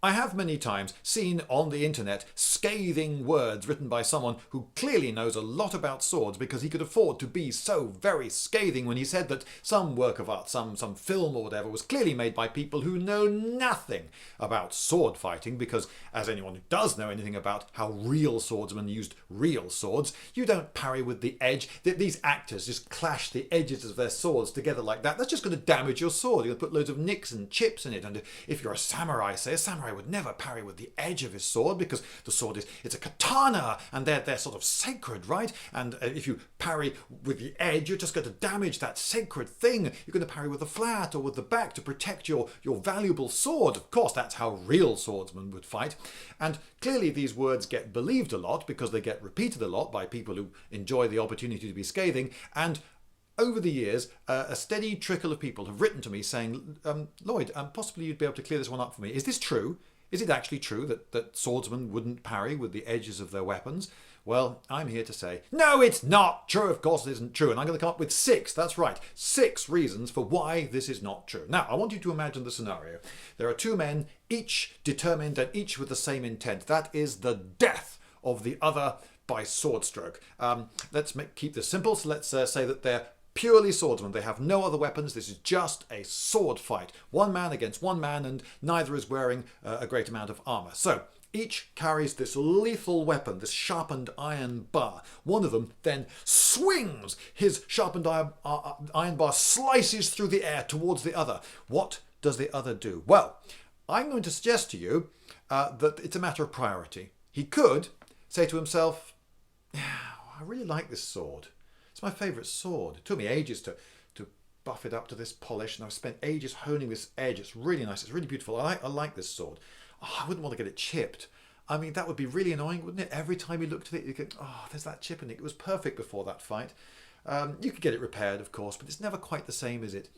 I have many times seen on the internet scathing words written by someone who clearly knows a lot about swords because he could afford to be so very scathing when he said that some work of art, some film or whatever, was clearly made by people who know nothing about sword fighting, because as anyone who does know anything about how real swordsmen used real swords, you don't parry with the edge. These actors just clash the edges of their swords together like that. That's just going to damage your sword. You're going to put loads of nicks and chips in it. And if you're a samurai, say, a samurai would never parry with the edge of his sword because the sword it's a katana and they're sort of sacred, right? And if you parry with the edge, you're just going to damage that sacred thing. You're going to parry with the flat or with the back to protect your valuable sword. Of course, that's how real swordsmen would fight. And clearly these words get believed a lot because they get repeated a lot by people who enjoy the opportunity to be scathing. And over the years, a steady trickle of people have written to me saying, Lloyd, possibly you'd be able to clear this one up for me. Is this true? Is it actually true that swordsmen wouldn't parry with the edges of their weapons? Well, I'm here to say, no, it's not true. Of course it isn't true. And I'm going to come up with 6, that's right, 6 reasons for why this is not true. Now, I want you to imagine the scenario. There are 2 men, each determined and each with the same intent. That is the death of the other by sword stroke. Let's keep this simple. So let's say that they're purely swordsmen. They have no other weapons. This is just a sword fight. One man against one man, and neither is wearing a great amount of armor. So each carries this lethal weapon, this sharpened iron bar. One of them then swings his sharpened iron bar, slices through the air towards the other. What does the other do? Well, I'm going to suggest to you that it's a matter of priority. He could say to himself, I really like this sword. It's my favourite sword. It took me ages to buff it up to this polish, and I've spent ages honing this edge. It's really nice. It's really beautiful. I like this sword. Oh, I wouldn't want to get it chipped. I mean, that would be really annoying, wouldn't it? Every time you looked at it, you go, oh, there's that chip in it. It was perfect before that fight. You could get it repaired, of course, but it's never quite the same, is it?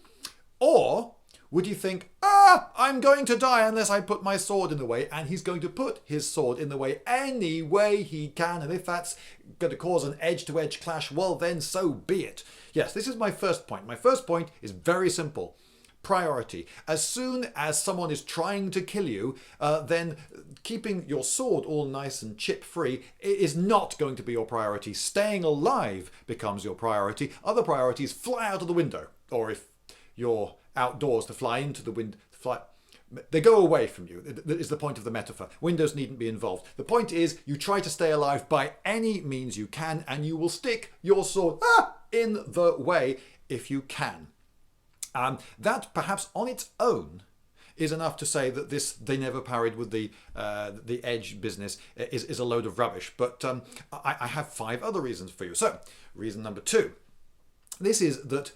Or would you think, I'm going to die unless I put my sword in the way, and he's going to put his sword in the way any way he can, and if that's going to cause an edge-to-edge clash, well then so be it. Yes, this is my first point. My first point is very simple. Priority. As soon as someone is trying to kill you, then keeping your sword all nice and chip-free is not going to be your priority. Staying alive becomes your priority. Other priorities fly out of the window, or if you're outdoors, to fly into the wind, they go away from you, is the point of the metaphor. Windows needn't be involved. The point is, you try to stay alive by any means you can, and you will stick your sword in the way if you can. That perhaps on its own is enough to say that they never parried with the edge business is a load of rubbish. But I have 5 other reasons for you. So, reason number 2. This is that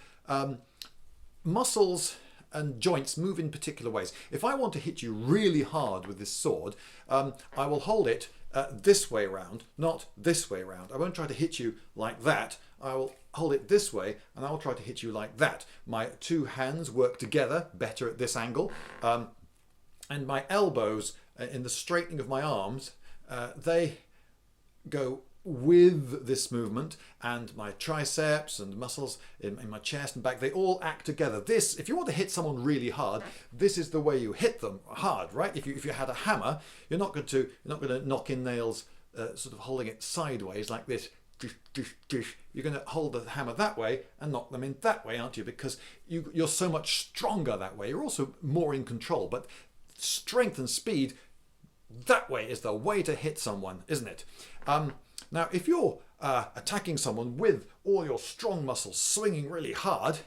muscles and joints move in particular ways. If I want to hit you really hard with this sword, I will hold it this way round, not this way round. I won't try to hit you like that. I will hold it this way, and I will try to hit you like that. My 2 hands work together better at this angle, and my elbows in the straightening of my arms, they go with this movement, and my triceps and muscles in my chest and back, they all act together. This, if you want to hit someone really hard, this is the way you hit them hard, right? If you had a hammer, you're not going to knock in nails sort of holding it sideways like this. You're going to hold the hammer that way and knock them in that way, aren't you? Because you're so much stronger that way. You're also more in control. But strength and speed, that way is the way to hit someone, isn't it? Now, if you're attacking someone with all your strong muscles swinging really hard,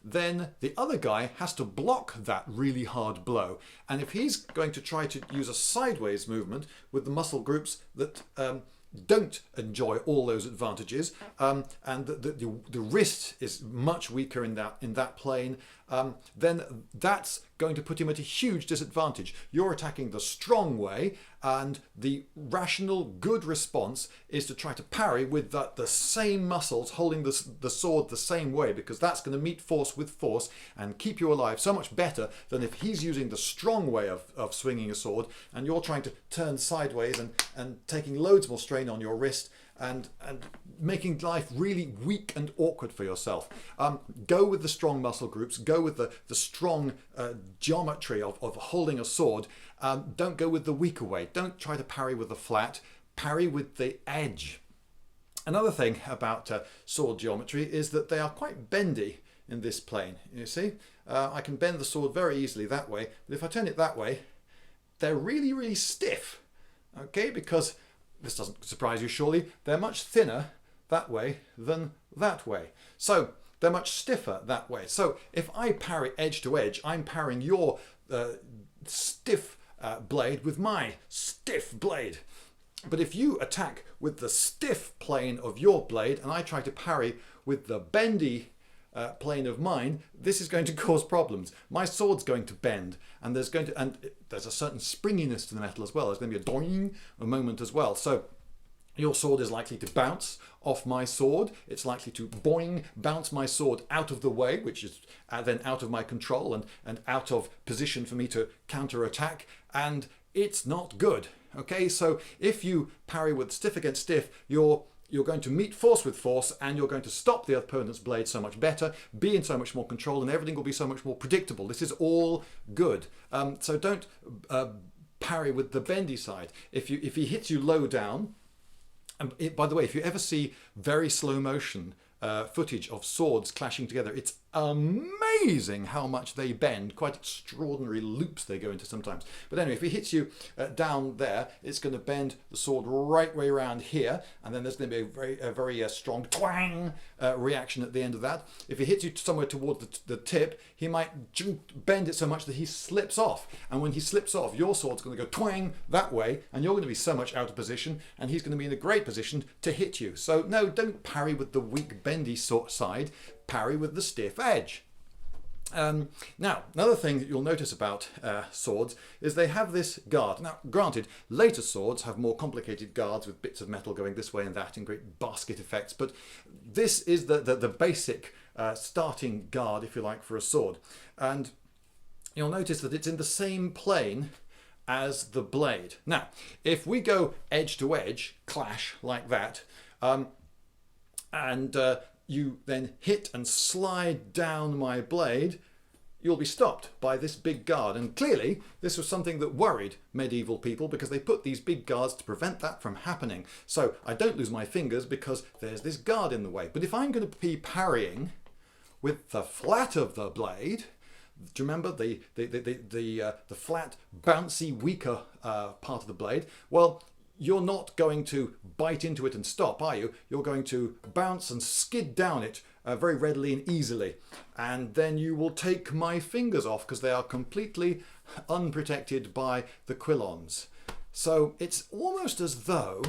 then the other guy has to block that really hard blow. And if he's going to try to use a sideways movement with the muscle groups that don't enjoy all those advantages, and the wrist is much weaker in that plane, then that's going to put him at a huge disadvantage. You're attacking the strong way, and the rational, good response is to try to parry with the same muscles holding the sword the same way, because that's going to meet force with force and keep you alive so much better than if he's using the strong way of swinging a sword and you're trying to turn sideways and taking loads more strain on your wrist and making life really weak and awkward for yourself. Go with the strong muscle groups, go with the strong geometry of holding a sword. Don't go with the weaker way. Don't try to parry with the flat, parry with the edge. Another thing about sword geometry is that they are quite bendy in this plane. You see, I can bend the sword very easily that way, but if I turn it that way, they're really, really stiff. Okay, because this doesn't surprise you surely, they're much thinner that way than that way. So they're much stiffer that way. So if I parry edge to edge, I'm parrying your stiff blade with my stiff blade. But if you attack with the stiff plane of your blade and I try to parry with the bendy plane of mine, this is going to cause problems. My sword's going to bend, and there's a certain springiness to the metal as well. There's going to be a doing a moment as well. So your sword is likely to bounce off my sword. It's likely to boing, bounce my sword out of the way, which is then out of my control and out of position for me to counter-attack, and it's not good. Okay, so if you parry with stiff against stiff, you're going to meet force with force, and you're going to stop the opponent's blade so much better, be in so much more control, and everything will be so much more predictable. This is all good. So don't parry with the bendy side. If he hits you low down, and by the way, if you ever see very slow motion footage of swords clashing together, it's amazing how much they bend. Quite extraordinary loops they go into sometimes. But anyway, if he hits you down there, it's going to bend the sword right way around here, and then there's going to be a very strong twang reaction at the end of that. If he hits you somewhere toward the tip, he might bend it so much that he slips off, and when he slips off, your sword's going to go twang that way, and you're going to be so much out of position, and he's going to be in a great position to hit you. So no, don't parry with the weak bendy side, parry with the stiff edge. Now, another thing that you'll notice about swords is they have this guard. Now, granted, later swords have more complicated guards with bits of metal going this way and that and great basket effects, but this is the basic starting guard, if you like, for a sword. And you'll notice that it's in the same plane as the blade. Now, if we go edge to edge, clash like that, and you then hit and slide down my blade, you'll be stopped by this big guard. And clearly this was something that worried medieval people, because they put these big guards to prevent that from happening. So I don't lose my fingers because there's this guard in the way. But if I'm going to be parrying with the flat of the blade, do you remember the flat, bouncy, weaker part of the blade? Well, you're not going to bite into it and stop, are you? You're going to bounce and skid down it very readily and easily. And then you will take my fingers off because they are completely unprotected by the quillons. So it's almost as though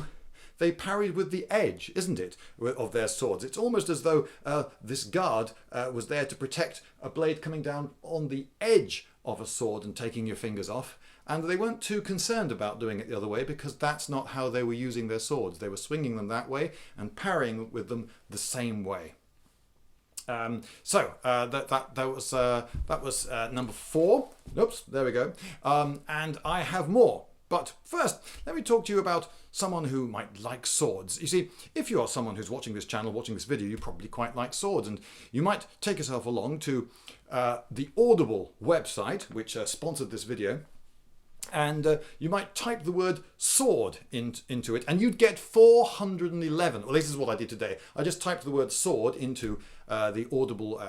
they parried with the edge, isn't it, of their swords? It's almost as though this guard was there to protect a blade coming down on the edge of a sword and taking your fingers off. And they weren't too concerned about doing it the other way, because that's not how they were using their swords. They were swinging them that way and parrying with them the same way. That was number 4. Oops, there we go. And I have more. But first, let me talk to you about someone who might like swords. You see, if you are someone who's watching this channel, watching this video, you probably quite like swords, and you might take yourself along to the Audible website, which sponsored this video, and you might type the word sword into it, and you'd get 411. Well, this is what I did today. I just typed the word sword into the Audible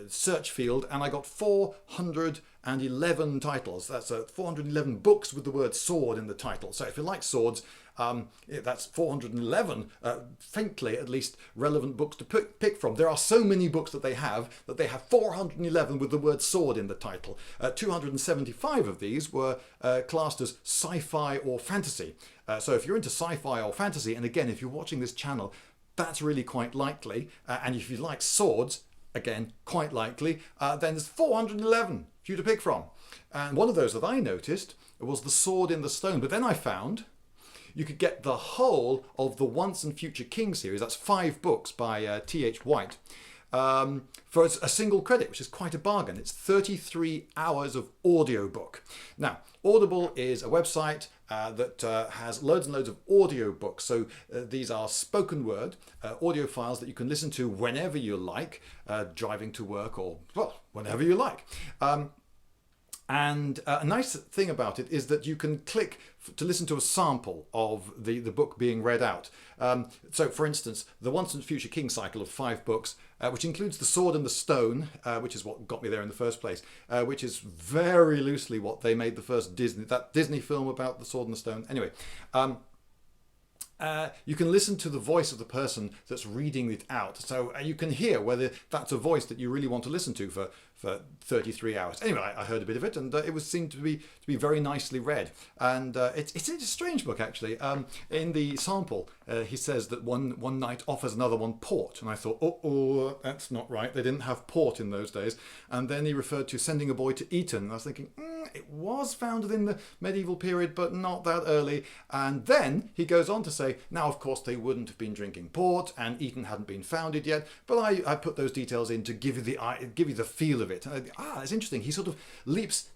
search field, and I got 411 titles. That's 411 books with the word sword in the title. So if you like swords, that's 411 faintly at least relevant books to pick from. There are so many books that they have 411 with the word sword in the title. 275 of these were classed as sci-fi or fantasy. So if you're into sci-fi or fantasy, and again, if you're watching this channel, that's really quite likely. And if you like swords, again, quite likely, then there's 411 for you to pick from. And one of those that I noticed was The Sword in the Stone. But then I found you could get the whole of the Once and Future King series. That's 5 books by T.H. White. for a single credit, which is quite a bargain. It's 33 hours of audiobook. Now, Audible is a website that has loads and loads of audiobooks. So these are spoken word audio files that you can listen to whenever you like, driving to work or, well, whenever you like. And a nice thing about it is that you can click to listen to a sample of the book being read out. So, for instance, the Once and Future King cycle of 5 books, which includes The Sword and the Stone, which is what got me there in the first place, which is very loosely what they made the first Disney film about the Sword and the Stone. Anyway, you can listen to the voice of the person that's reading it out. So you can hear whether that's a voice that you really want to listen to for 33 hours. Anyway, I heard a bit of it, and it seemed to be very nicely read. And it's a strange book, actually. In the sample, he says that one night offers another one port. And I thought, oh, that's not right. They didn't have port in those days. And then he referred to sending a boy to Eton. And I was thinking, it was founded in the medieval period, but not that early. And then he goes on to say, now, of course, they wouldn't have been drinking port, and Eton hadn't been founded yet. But I put those details in to give you the feel of it. It's interesting. He sort of leaps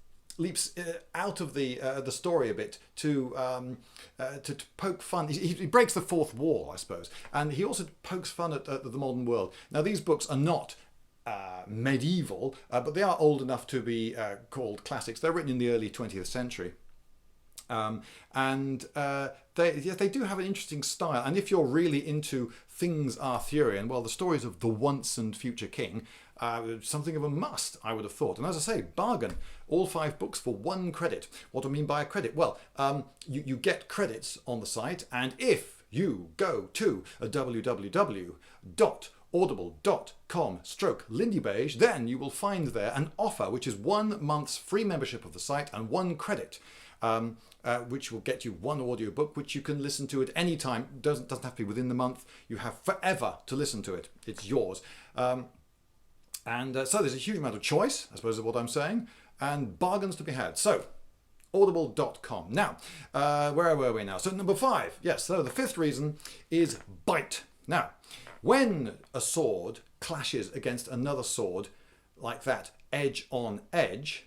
out of the story a bit to poke fun. He breaks the fourth wall, I suppose, and he also pokes fun at the modern world. Now, these books are not medieval, but they are old enough to be called classics. They're written in the early 20th century. And they do have an interesting style. And if you're really into things Arthurian, well, the stories of the Once and Future King something of a must, I would have thought. And as I say, bargain. All 5 books for 1 credit. What do I mean by a credit? Well, you get credits on the site, and if you go to www.audible.com/Lindybeige, then you will find there an offer, which is 1 month's free membership of the site and 1 credit. Which will get you 1 audiobook, which you can listen to at any time. Doesn't have to be within the month. You have forever to listen to it. It's yours. So there's a huge amount of choice, I suppose is what I'm saying, and bargains to be had. So, audible.com. Now, where were we now? So number 5. Yes, so the 5th reason is bite. Now, when a sword clashes against another sword like that, edge on edge,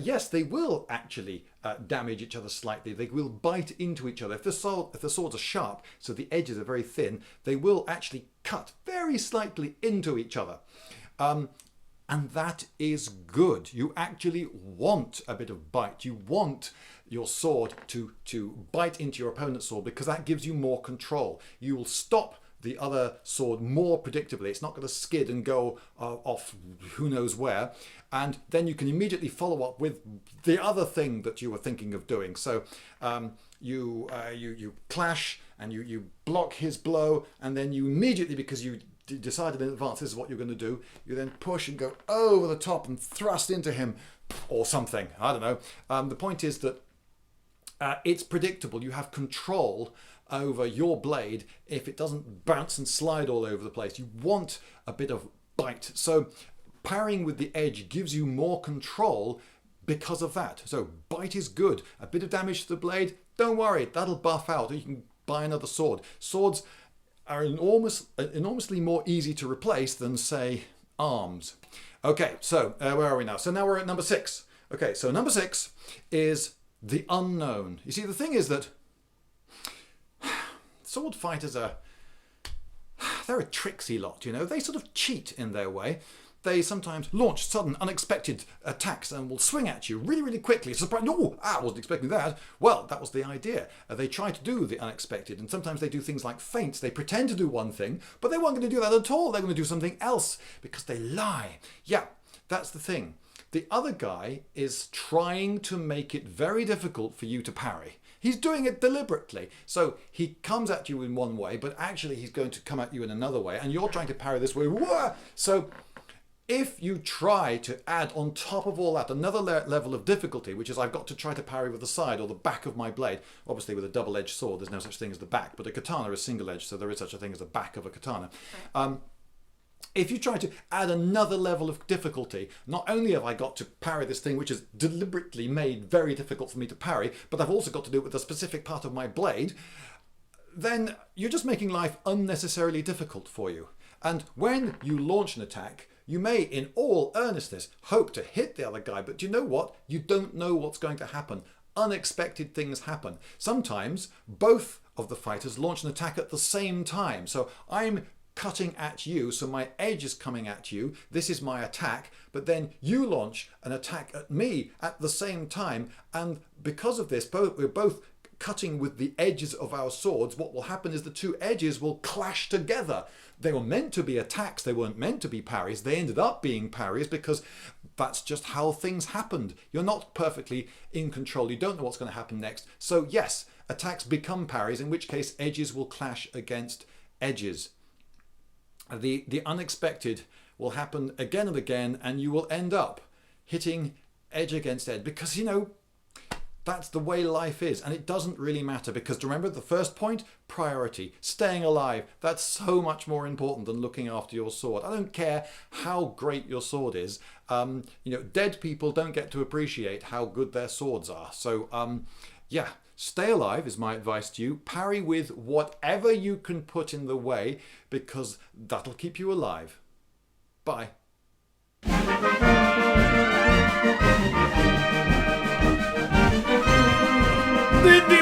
yes, they will actually damage each other slightly. They will bite into each other. If the swords are sharp, so the edges are very thin, they will actually cut very slightly into each other. And that is good. You actually want a bit of bite. You want your sword to bite into your opponent's sword because that gives you more control. You will stop the other sword more predictably. It's not going to skid and go off who knows where. And then you can immediately follow up with the other thing that you were thinking of doing. So you clash and you block his blow, and then you immediately, because you decided in advance this is what you're going to do, you then push and go over the top and thrust into him or something. I don't know. The point is that it's predictable. You have control over your blade if it doesn't bounce and slide all over the place. You want a bit of bite. So parrying with the edge gives you more control because of that. So bite is good. A bit of damage to the blade, don't worry, that'll buff out. You can buy another sword. Swords are enormously more easy to replace than, say, arms. Okay, so where are we now? So now we're at number 6. Okay, so number 6 is the unknown. You see, the thing is that sword fighters they're a tricksy lot, you know. They sort of cheat in their way. They sometimes launch sudden, unexpected attacks and will swing at you really, really quickly. Surprise! No, I wasn't expecting that. Well, that was the idea. They try to do the unexpected, and sometimes they do things like feints. They pretend to do one thing, but they weren't going to do that at all. They're going to do something else because they lie. Yeah, that's the thing. The other guy is trying to make it very difficult for you to parry. He's doing it deliberately. So he comes at you in one way, but actually he's going to come at you in another way, and you're trying to parry this way. So if you try to add on top of all that another level of difficulty, which is I've got to try to parry with the side or the back of my blade, obviously with a double-edged sword there's no such thing as the back, but a katana is single-edged, so there is such a thing as the back of a katana. If you try to add another level of difficulty, not only have I got to parry this thing which is deliberately made very difficult for me to parry, but I've also got to do it with a specific part of my blade, then you're just making life unnecessarily difficult for you. And when you launch an attack, you may, in all earnestness, hope to hit the other guy, but you know what? You don't know what's going to happen. Unexpected things happen. Sometimes both of the fighters launch an attack at the same time. So I'm cutting at you, so my edge is coming at you. This is my attack, but then you launch an attack at me at the same time, and because of this, we're both cutting with the edges of our swords. What will happen is the two edges will clash together. They were meant to be attacks, they weren't meant to be parries. They ended up being parries because that's just how things happened. You're not perfectly in control, you don't know what's going to happen next. So yes, attacks become parries, in which case edges will clash against edges. The unexpected will happen again and again, and you will end up hitting edge against edge, because you know, that's the way life is, and it doesn't really matter, because remember the first point, priority, staying alive, that's so much more important than looking after your sword. I don't care how great your sword is, you know, dead people don't get to appreciate how good their swords are. So yeah, stay alive is my advice to you. Parry with whatever you can put in the way, because that'll keep you alive. Bye. Lindy!